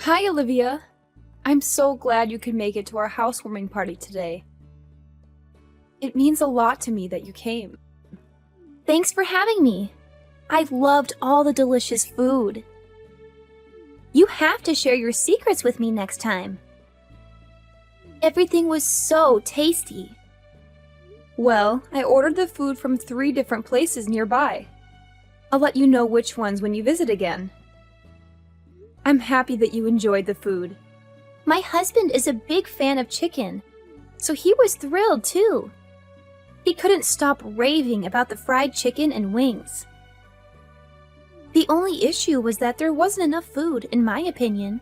Hi, Olivia. I'm so glad you could make it to our housewarming party today. It means a lot to me that you came. Thanks for having me. I loved all the delicious food. You have to share your secrets with me next time. Everything was so tasty. Well, I ordered the food from 3 different places nearby. I'll let you know which ones when you visit again. I'm happy that you enjoyed the food. My husband is a big fan of chicken, so he was thrilled too. He couldn't stop raving about the fried chicken and wings. The only issue was that there wasn't enough food, in my opinion.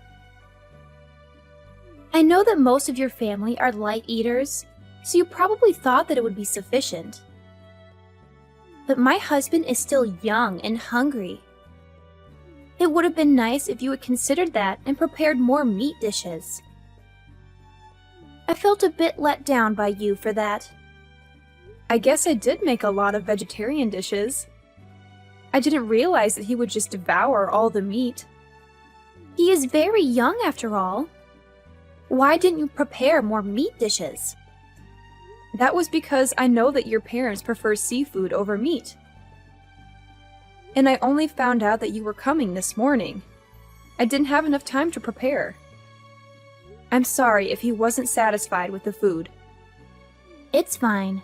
I know that most of your family are light eaters, so you probably thought that it would be sufficient. But my husband is still young and hungry. It would have been nice if you had considered that and prepared more meat dishes. I felt a bit let down by you for that. I guess I did make a lot of vegetarian dishes. I didn't realize that he would just devour all the meat. He is very young after all. Why didn't you prepare more meat dishes? That was because I know that your parents prefer seafood over meat. And I only found out that you were coming this morning. I didn't have enough time to prepare. I'm sorry if he wasn't satisfied with the food. It's fine.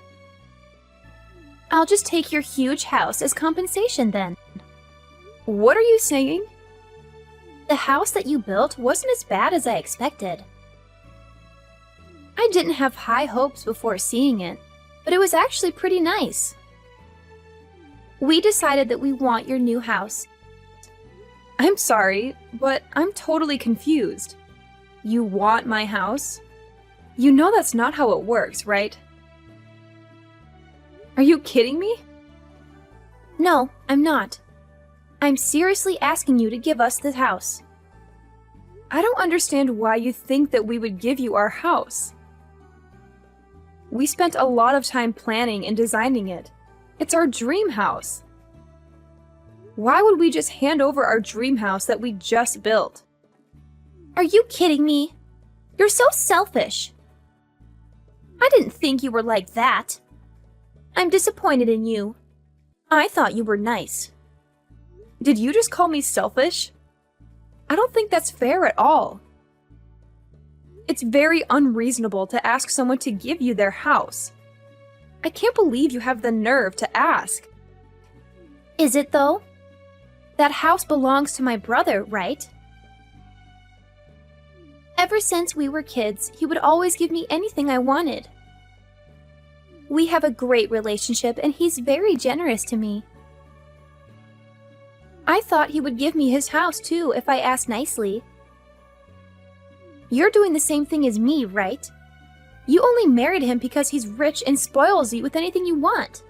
I'll just take your huge house as compensation then. What are you saying? The house that you built wasn't as bad as I expected. I didn't have high hopes before seeing it, but it was actually pretty nice. We decided that we want your new house. I'm sorry, but I'm totally confused. You want my house? You know that's not how it works, right? Are you kidding me? No, I'm not. I'm seriously asking you to give us the house. I don't understand why you think that we would give you our house. We spent a lot of time planning and designing it. It's our dream house. Why would we just hand over our dream house that we just built? Are you kidding me? You're so selfish. I didn't think you were like that. I'm disappointed in you. I thought you were nice. Did you just call me selfish? I don't think that's fair at all. It's very unreasonable to ask someone to give you their house. I can't believe you have the nerve to ask. Is it though? That house belongs to my brother, right? Ever since we were kids, he would always give me anything I wanted. We have a great relationship and he's very generous to me. I thought he would give me his house too if I asked nicely. You're doing the same thing as me, right? You only married him because he's rich and spoils you with anything you want.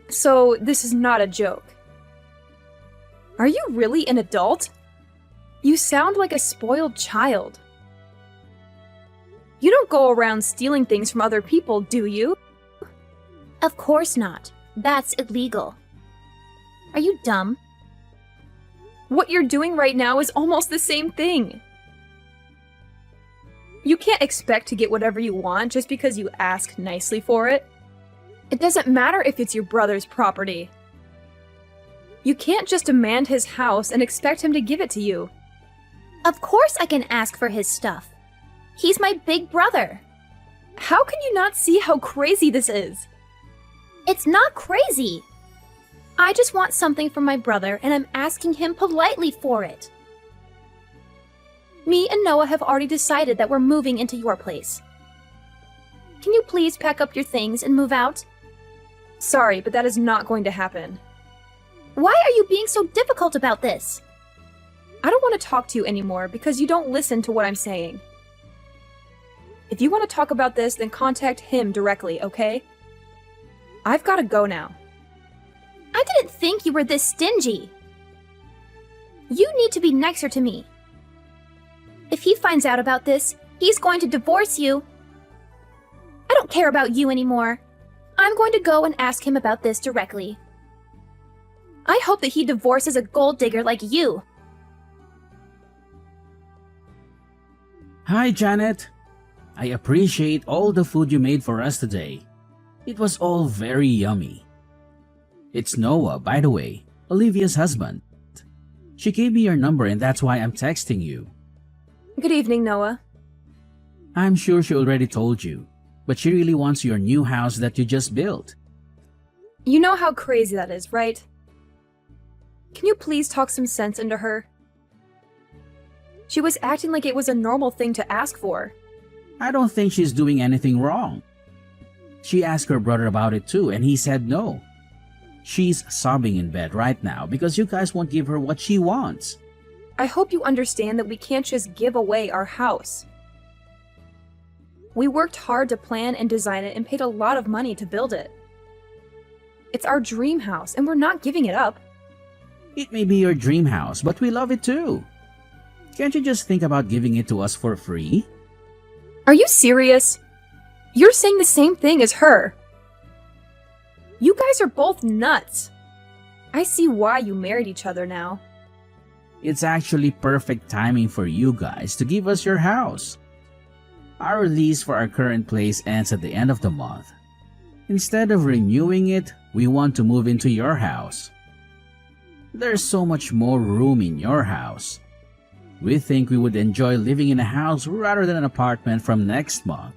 So this is not a joke. Are you really an adult? You sound like a spoiled child. You don't go around stealing things from other people, do you? Of course not. That's illegal. Are you dumb? What you're doing right now is almost the same thing. You can't expect to get whatever you want just because you ask nicely for it. It doesn't matter if it's your brother's property. You can't just demand his house and expect him to give it to you. Of course I can ask for his stuff. He's my big brother. How can you not see how crazy this is? It's not crazy. I just want something from my brother and I'm asking him politely for it. Me and Noah have already decided that we're moving into your place. Can you please pack up your things and move out? Sorry, but that is not going to happen. Why are you being so difficult about this? I don't want to talk to you anymore because you don't listen to what I'm saying. If you want to talk about this, then contact him directly, okay? I've got to go now. I didn't think you were this stingy. You need to be nicer to me. If he finds out about this, he's going to divorce you. I don't care about you anymore. I'm going to go and ask him about this directly. I hope that he divorces a gold digger like you. Hi, Janet. I appreciate all the food you made for us today. It was all very yummy. It's Noah, by the way, Olivia's husband. She gave me your number and that's why I'm texting you. Good evening, Noah. I'm sure she already told you, but she really wants your new house that you just built. You know how crazy that is, right? Can you please talk some sense into her? She was acting like it was a normal thing to ask for. I don't think she's doing anything wrong. She asked her brother about it too, and he said no. She's sobbing in bed right now because you guys won't give her what she wants. I hope you understand that we can't just give away our house. We worked hard to plan and design it and paid a lot of money to build it. It's our dream house, and we're not giving it up. It may be your dream house, but we love it too. Can't you just think about giving it to us for free? Are you serious? You're saying the same thing as her. You guys are both nuts. I see why you married each other now. It's actually perfect timing for you guys to give us your house. Our lease for our current place ends at the end of the month. Instead of renewing it, we want to move into your house. There's so much more room in your house. We think we would enjoy living in a house rather than an apartment from next month.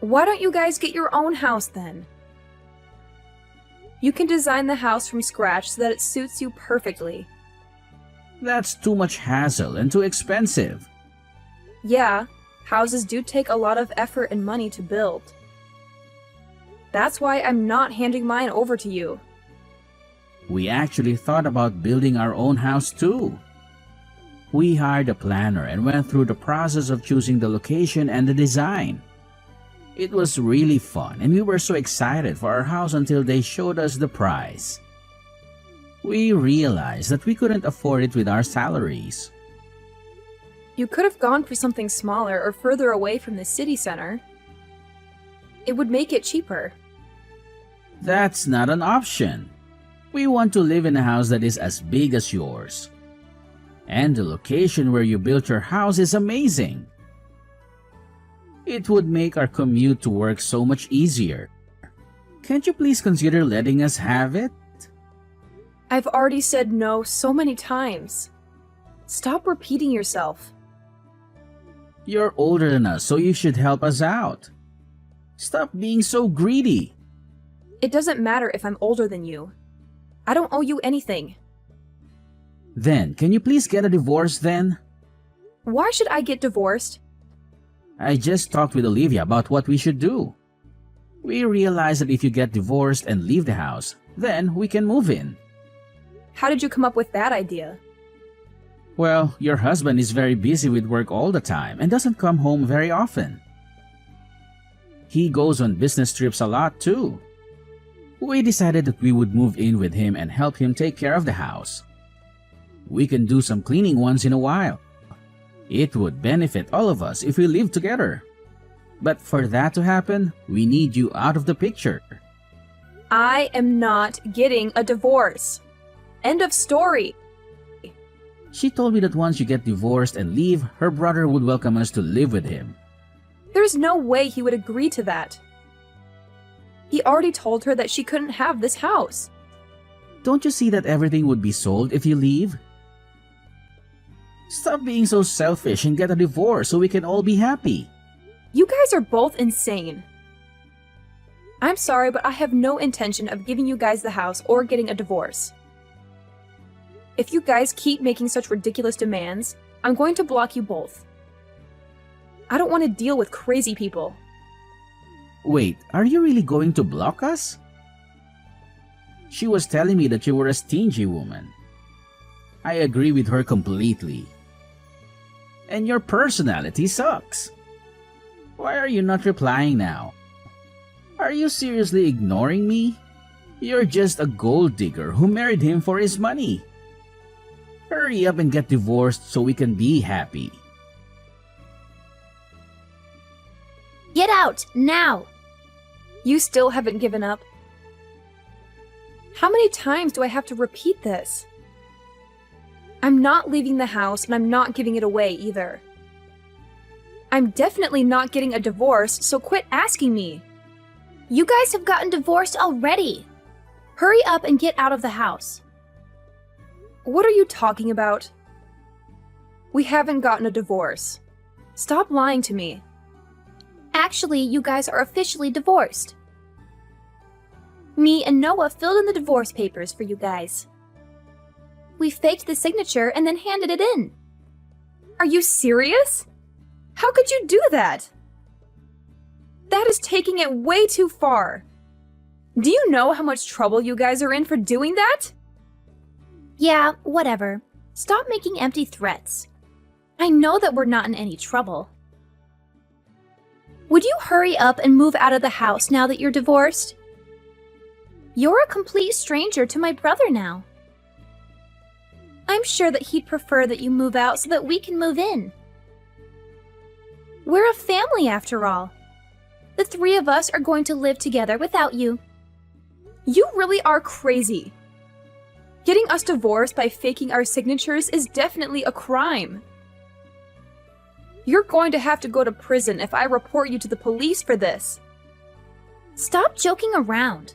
Why don't you guys get your own house then? You can design the house from scratch so that it suits you perfectly. That's too much hassle and too expensive. Yeah, houses do take a lot of effort and money to build. That's why I'm not handing mine over to you. We actually thought about building our own house too. We hired a planner and went through the process of choosing the location and the design. It was really fun and we were so excited for our house until they showed us the price. We realized that we couldn't afford it with our salaries. You could have gone for something smaller or further away from the city center. It would make it cheaper. That's not an option. We want to live in a house that is as big as yours. And the location where you built your house is amazing. It would make our commute to work so much easier. Can't you please consider letting us have it? I've already said no so many times. Stop repeating yourself. You're older than us, so you should help us out. Stop being so greedy. It doesn't matter if I'm older than you. I don't owe you anything. Then, can you please get a divorce then? Why should I get divorced? I just talked with Olivia about what we should do. We realized that if you get divorced and leave the house, then we can move in. How did you come up with that idea? Well, your husband is very busy with work all the time and doesn't come home very often. He goes on business trips a lot too. We decided that we would move in with him and help him take care of the house. We can do some cleaning once in a while. It would benefit all of us if we live together. But for that to happen, we need you out of the picture. I am not getting a divorce. End of story. She told me that once you get divorced and leave, her brother would welcome us to live with him. There's no way he would agree to that. He already told her that she couldn't have this house. Don't you see that everything would be sold if you leave? Stop being so selfish and get a divorce so we can all be happy. You guys are both insane. I'm sorry, but I have no intention of giving you guys the house or getting a divorce. If you guys keep making such ridiculous demands, I'm going to block you both. I don't want to deal with crazy people. Wait, are you really going to block us? She was telling me that you were a stingy woman. I agree with her completely. And your personality sucks. Why are you not replying now? Are you seriously ignoring me? You're just a gold digger who married him for his money. Hurry up and get divorced so we can be happy. Get out, now! You still haven't given up. How many times do I have to repeat this? I'm not leaving the house and I'm not giving it away either. I'm definitely not getting a divorce, so quit asking me. You guys have gotten divorced already. Hurry up and get out of the house. What are you talking about? We haven't gotten a divorce. Stop lying to me. Actually, you guys are officially divorced. Me and Noah filled in the divorce papers for you guys. We faked the signature and then handed it in. Are you serious? How could you do that? That is taking it way too far. Do you know how much trouble you guys are in for doing that? Yeah, whatever. Stop making empty threats. I know that we're not in any trouble. Would you hurry up and move out of the house now that you're divorced? You're a complete stranger to my brother now. I'm sure that he'd prefer that you move out so that we can move in. We're a family after all. The three of us are going to live together without you. You really are crazy. Getting us divorced by faking our signatures is definitely a crime. You're going to have to go to prison if I report you to the police for this. Stop joking around.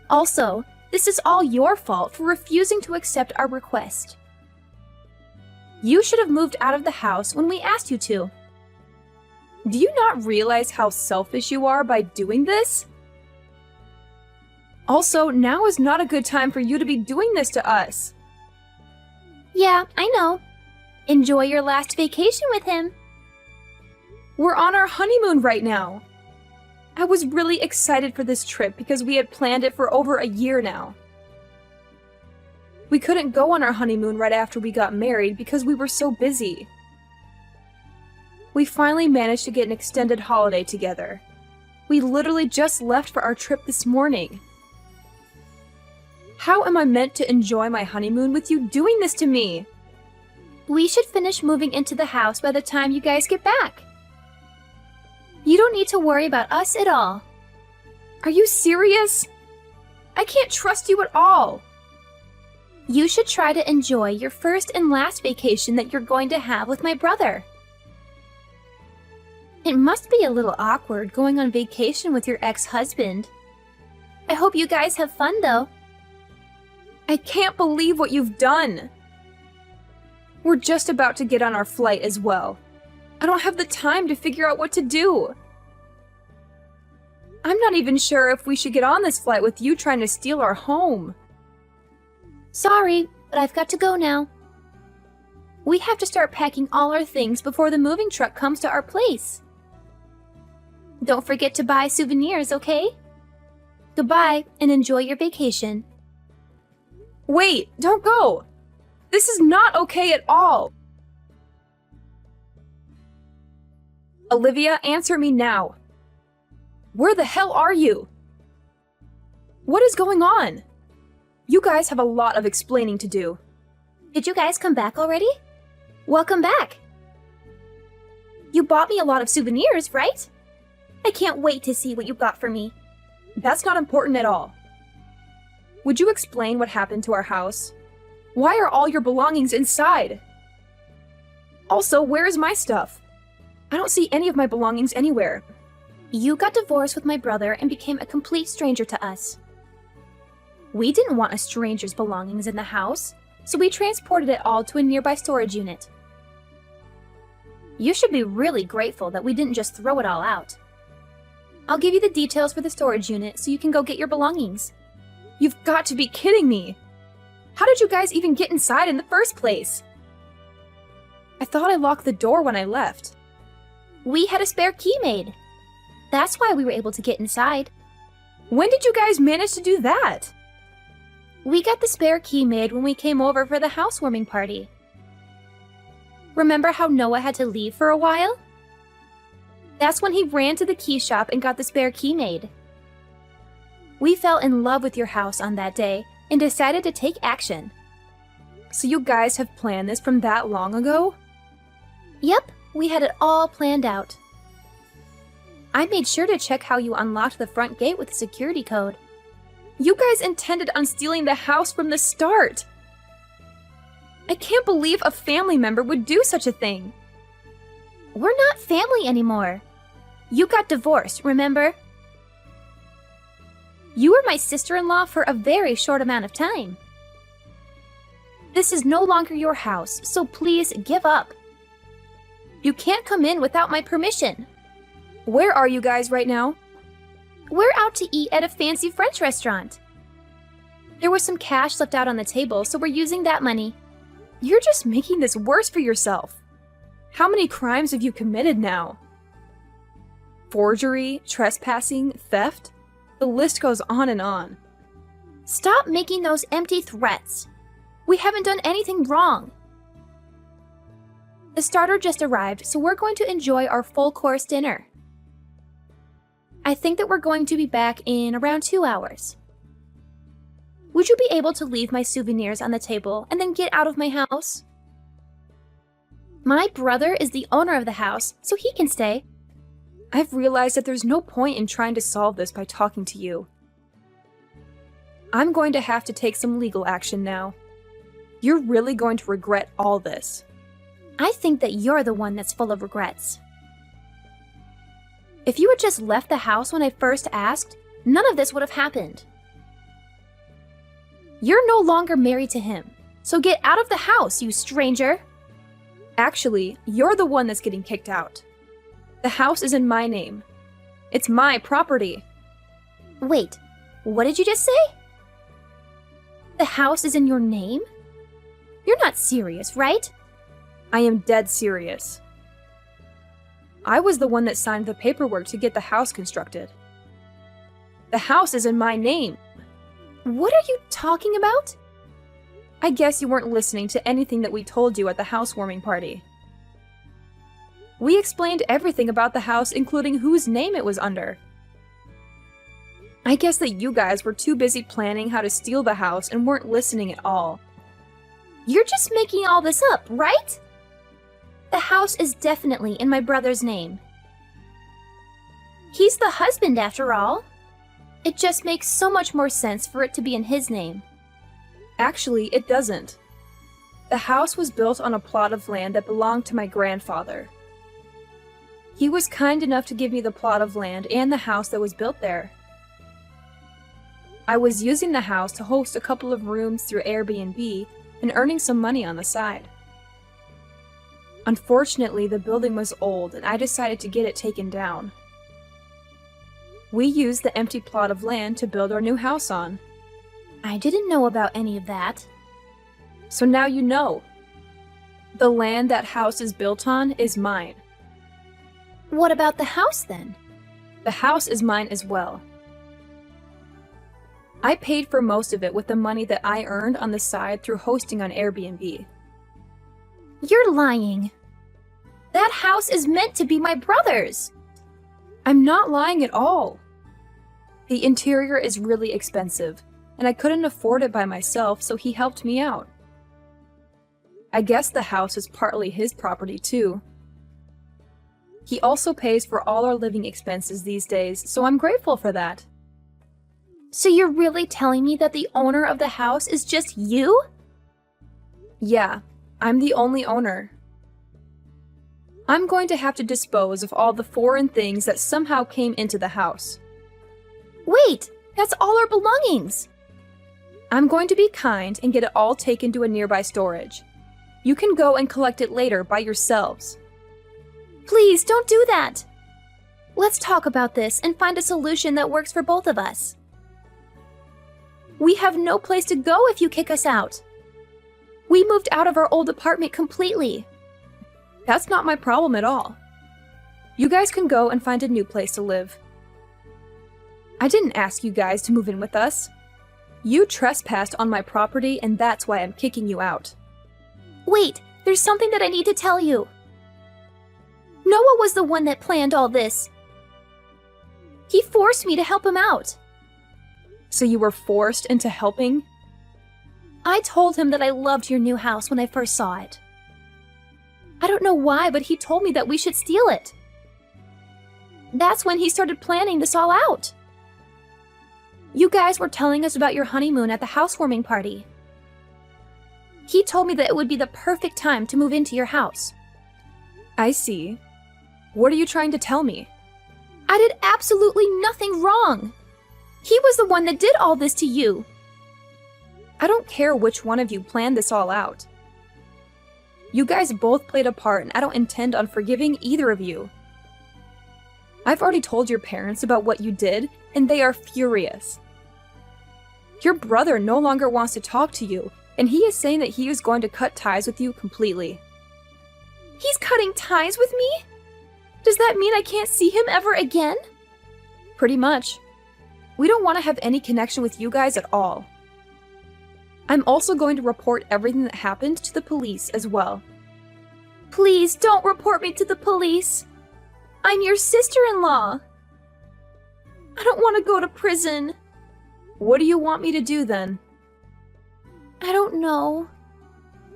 Also, this is all your fault for refusing to accept our request. You should have moved out of the house when we asked you to. Do you not realize how selfish you are by doing this? Also, now is not a good time for you to be doing this to us. Yeah, I know. Enjoy your last vacation with him. We're on our honeymoon right now. I was really excited for this trip because we had planned it for over a year now. We couldn't go on our honeymoon right after we got married because we were so busy. We finally managed to get an extended holiday together. We literally just left for our trip this morning. How am I meant to enjoy my honeymoon with you doing this to me? We should finish moving into the house by the time you guys get back. You don't need to worry about us at all. Are you serious? I can't trust you at all. You should try to enjoy your first and last vacation that you're going to have with my brother. It must be a little awkward going on vacation with your ex-husband. I hope you guys have fun though. I can't believe what you've done. We're just about to get on our flight as well. I don't have the time to figure out what to do. I'm not even sure if we should get on this flight with you trying to steal our home. Sorry, but I've got to go now. We have to start packing all our things before the moving truck comes to our place. Don't forget to buy souvenirs, okay? Goodbye, and enjoy your vacation. Wait, don't go! This is not okay at all! Olivia, answer me now. Where the hell are you? What is going on? You guys have a lot of explaining to do. Did you guys come back already? Welcome back. You bought me a lot of souvenirs, right? I can't wait to see what you got for me. That's not important at all. Would you explain what happened to our house? Why are all your belongings inside? Also, where is my stuff? I don't see any of my belongings anywhere. You got divorced with my brother and became a complete stranger to us. We didn't want a stranger's belongings in the house, so we transported it all to a nearby storage unit. You should be really grateful that we didn't just throw it all out. I'll give you the details for the storage unit so you can go get your belongings. You've got to be kidding me! How did you guys even get inside in the first place? I thought I locked the door when I left. We had a spare key made. That's why we were able to get inside. When did you guys manage to do that? We got the spare key made when we came over for the housewarming party. Remember how Noah had to leave for a while? That's when he ran to the key shop and got the spare key made. We fell in love with your house on that day and decided to take action. So you guys have planned this from that long ago? Yep, we had it all planned out. I made sure to check how you unlocked the front gate with the security code. You guys intended on stealing the house from the start. I can't believe a family member would do such a thing. We're not family anymore. You got divorced, remember? You were my sister-in-law for a very short amount of time. This is no longer your house, so please give up. You can't come in without my permission. Where are you guys right now? We're out to eat at a fancy French restaurant. There was some cash left out on the table, so we're using that money. You're just making this worse for yourself. How many crimes have you committed now? Forgery, trespassing, theft? The list goes on and on. Stop making those empty threats. We haven't done anything wrong. The starter just arrived, so we're going to enjoy our full-course dinner. I think that we're going to be back in around 2 hours. Would you be able to leave my souvenirs on the table and then get out of my house? My brother is the owner of the house, so he can stay. I've realized that there's no point in trying to solve this by talking to you. I'm going to have to take some legal action now. You're really going to regret all this. I think that you're the one that's full of regrets. If you had just left the house when I first asked, none of this would have happened. You're no longer married to him, so get out of the house, you stranger! Actually, you're the one that's getting kicked out. The house is in my name. It's my property. Wait, what did you just say? The house is in your name? You're not serious, right? I am dead serious. I was the one that signed the paperwork to get the house constructed. The house is in my name. What are you talking about? I guess you weren't listening to anything that we told you at the housewarming party. We explained everything about the house, including whose name it was under. I guess that you guys were too busy planning how to steal the house and weren't listening at all. You're just making all this up, right? The house is definitely in my brother's name. He's the husband, after all. It just makes so much more sense for it to be in his name. Actually, it doesn't. The house was built on a plot of land that belonged to my grandfather. He was kind enough to give me the plot of land and the house that was built there. I was using the house to host a couple of rooms through Airbnb and earning some money on the side. Unfortunately, the building was old and I decided to get it taken down. We used the empty plot of land to build our new house on. I didn't know about any of that. So now you know. The land that house is built on is mine. What about the house then? The house is mine as well. I paid for most of it with the money that I earned on the side through hosting on Airbnb. You're lying. That house is meant to be my brother's. I'm not lying at all. The interior is really expensive, and I couldn't afford it by myself, so he helped me out. I guess the house is partly his property too. He also pays for all our living expenses these days, so I'm grateful for that. So you're really telling me that the owner of the house is just you? Yeah, I'm the only owner. I'm going to have to dispose of all the foreign things that somehow came into the house. Wait, that's all our belongings. I'm going to be kind and get it all taken to a nearby storage. You can go and collect it later by yourselves. Please don't do that. Let's talk about this and find a solution that works for both of us. We have no place to go if you kick us out. We moved out of our old apartment completely. That's not my problem at all. You guys can go and find a new place to live. I didn't ask you guys to move in with us. You trespassed on my property, and that's why I'm kicking you out. Wait, there's something that I need to tell you. Noah was the one that planned all this. He forced me to help him out. So you were forced into helping? I told him that I loved your new house when I first saw it. I don't know why, but he told me that we should steal it. That's when he started planning this all out. You guys were telling us about your honeymoon at the housewarming party. He told me that it would be the perfect time to move into your house. I see. What are you trying to tell me? I did absolutely nothing wrong. He was the one that did all this to you. I don't care which one of you planned this all out. You guys both played a part, and I don't intend on forgiving either of you. I've already told your parents about what you did, and they are furious. Your brother no longer wants to talk to you, and he is saying that he is going to cut ties with you completely. He's cutting ties with me? Does that mean I can't see him ever again? Pretty much. We don't want to have any connection with you guys at all. I'm also going to report everything that happened to the police as well. Please don't report me to the police. I'm your sister-in-law. I don't want to go to prison. What do you want me to do then? I don't know.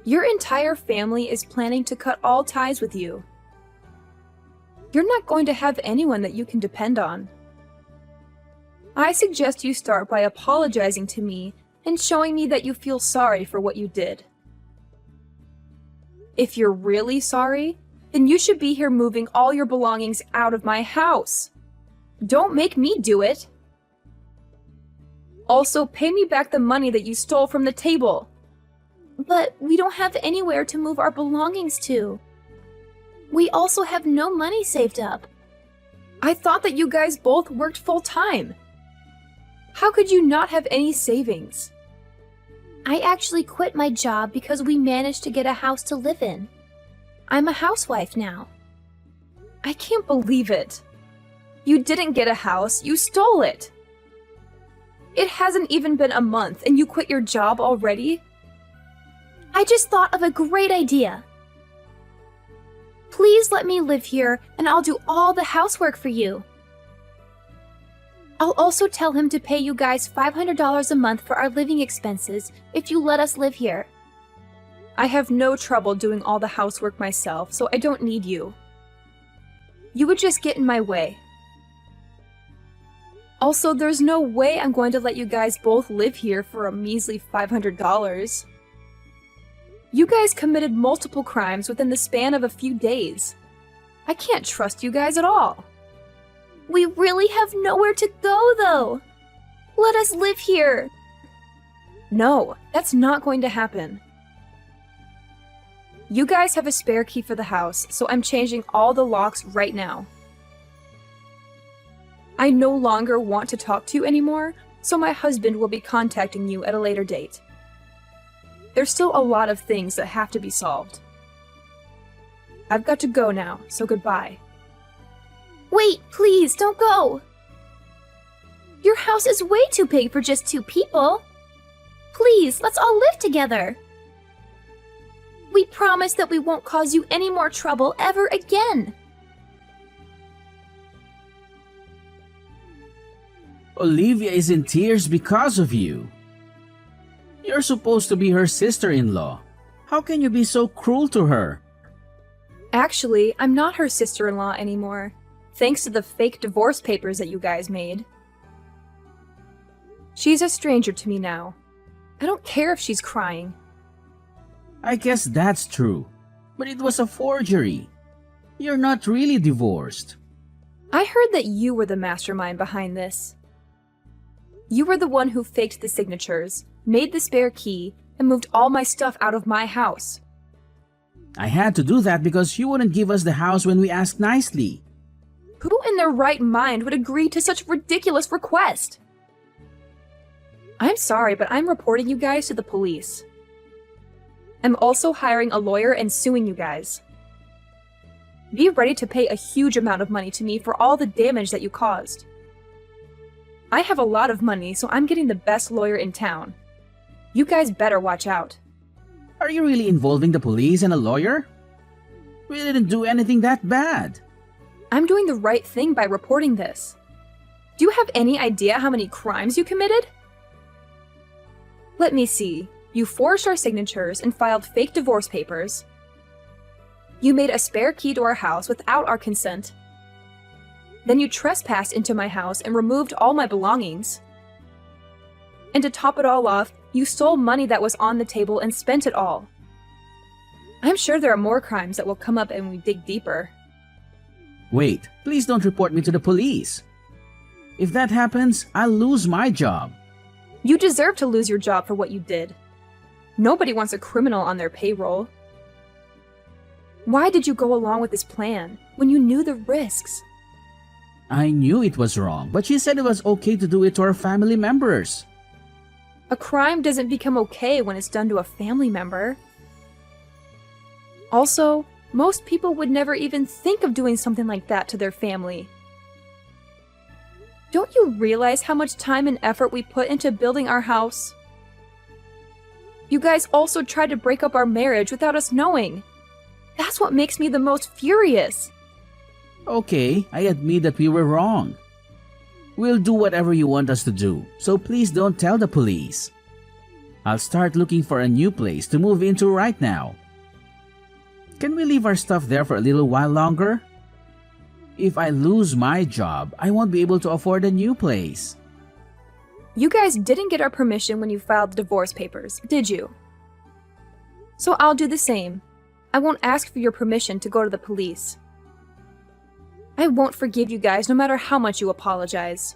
Your entire family is planning to cut all ties with you. You're not going to have anyone that you can depend on. I suggest you start by apologizing to me and showing me that you feel sorry for what you did. If you're really sorry, then you should be here moving all your belongings out of my house. Don't make me do it. Also, pay me back the money that you stole from the table. But we don't have anywhere to move our belongings to. We also have no money saved up. I thought that you guys both worked full-time. How could you not have any savings? I actually quit my job because we managed to get a house to live in. I'm a housewife now. I can't believe it. You didn't get a house, you stole it. It hasn't even been a month and you quit your job already? I just thought of a great idea. Please let me live here and I'll do all the housework for you. I'll also tell him to pay you guys $500 a month for our living expenses if you let us live here. I have no trouble doing all the housework myself, so I don't need you. You would just get in my way. Also, there's no way I'm going to let you guys both live here for a measly $500. You guys committed multiple crimes within the span of a few days. I can't trust you guys at all. We really have nowhere to go, though. Let us live here. No, that's not going to happen. You guys have a spare key for the house, so I'm changing all the locks right now. I no longer want to talk to you anymore, so my husband will be contacting you at a later date. There's still a lot of things that have to be solved. I've got to go now, so goodbye. Wait, please, don't go. Your house is way too big for just 2 people. Please, let's all live together. We promise that we won't cause you any more trouble ever again. Olivia is in tears because of you. You're supposed to be her sister-in-law. How can you be so cruel to her? Actually, I'm not her sister-in-law anymore, thanks to the fake divorce papers that you guys made. She's a stranger to me now. I don't care if she's crying. I guess that's true, but it was a forgery. You're not really divorced. I heard that you were the mastermind behind this. You were the one who faked the signatures, made the spare key, and moved all my stuff out of my house. I had to do that because you wouldn't give us the house when we asked nicely. Who in their right mind would agree to such a ridiculous request? I'm sorry, but I'm reporting you guys to the police. I'm also hiring a lawyer and suing you guys. Be ready to pay a huge amount of money to me for all the damage that you caused. I have a lot of money, so I'm getting the best lawyer in town. You guys better watch out. Are you really involving the police and a lawyer? We didn't do anything that bad. I'm doing the right thing by reporting this. Do you have any idea how many crimes you committed? Let me see. You forged our signatures and filed fake divorce papers. You made a spare key to our house without our consent. Then you trespassed into my house and removed all my belongings. And to top it all off, you stole money that was on the table and spent it all. I'm sure there are more crimes that will come up when we dig deeper. Wait, please don't report me to the police. If that happens, I'll lose my job. You deserve to lose your job for what you did. Nobody wants a criminal on their payroll. Why did you go along with this plan when you knew the risks? I knew it was wrong, but she said it was okay to do it to our family members. A crime doesn't become okay when it's done to a family member. Also, most people would never even think of doing something like that to their family. Don't you realize how much time and effort we put into building our house? You guys also tried to break up our marriage without us knowing. That's what makes me the most furious. Okay, I admit that we were wrong. We'll do whatever you want us to do, so please don't tell the police. I'll start looking for a new place to move into right now. Can we leave our stuff there for a little while longer? If I lose my job, I won't be able to afford a new place. You guys didn't get our permission when you filed the divorce papers, did you? So I'll do the same. I won't ask for your permission to go to the police. I won't forgive you guys no matter how much you apologize.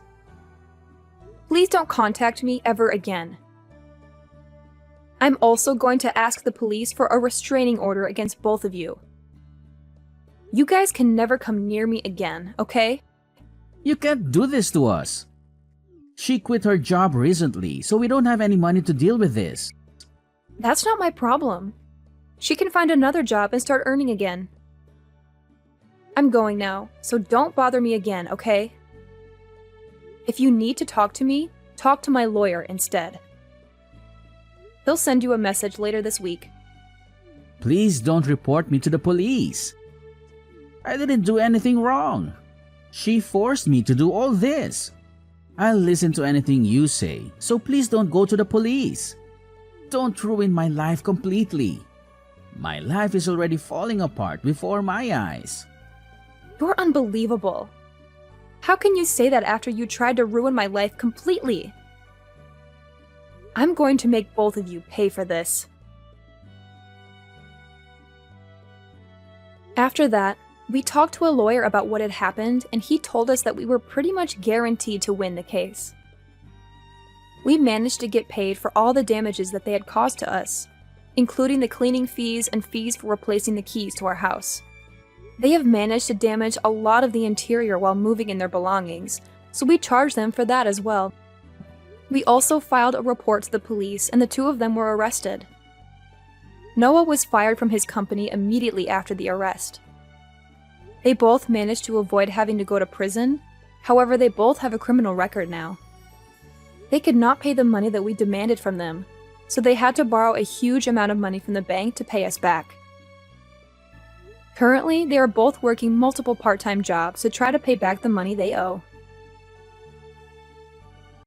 Please don't contact me ever again. I'm also going to ask the police for a restraining order against both of you. You guys can never come near me again, okay? You can't do this to us. She quit her job recently, so we don't have any money to deal with this. That's not my problem. She can find another job and start earning again. I'm going now, so don't bother me again, okay? If you need to talk to me, talk to my lawyer instead. He'll send you a message later this week. Please don't report me to the police. I didn't do anything wrong. She forced me to do all this. I'll listen to anything you say, so please don't go to the police. Don't ruin my life completely. My life is already falling apart before my eyes. You're unbelievable. How can you say that after you tried to ruin my life completely? I'm going to make both of you pay for this. After that, we talked to a lawyer about what had happened, and he told us that we were pretty much guaranteed to win the case. We managed to get paid for all the damages that they had caused to us, including the cleaning fees and fees for replacing the keys to our house. They have managed to damage a lot of the interior while moving in their belongings, so we charged them for that as well. We also filed a report to the police, and the two of them were arrested. Noah was fired from his company immediately after the arrest. They both managed to avoid having to go to prison, however they both have a criminal record now. They could not pay the money that we demanded from them, so they had to borrow a huge amount of money from the bank to pay us back. Currently, they are both working multiple part-time jobs to try to pay back the money they owe.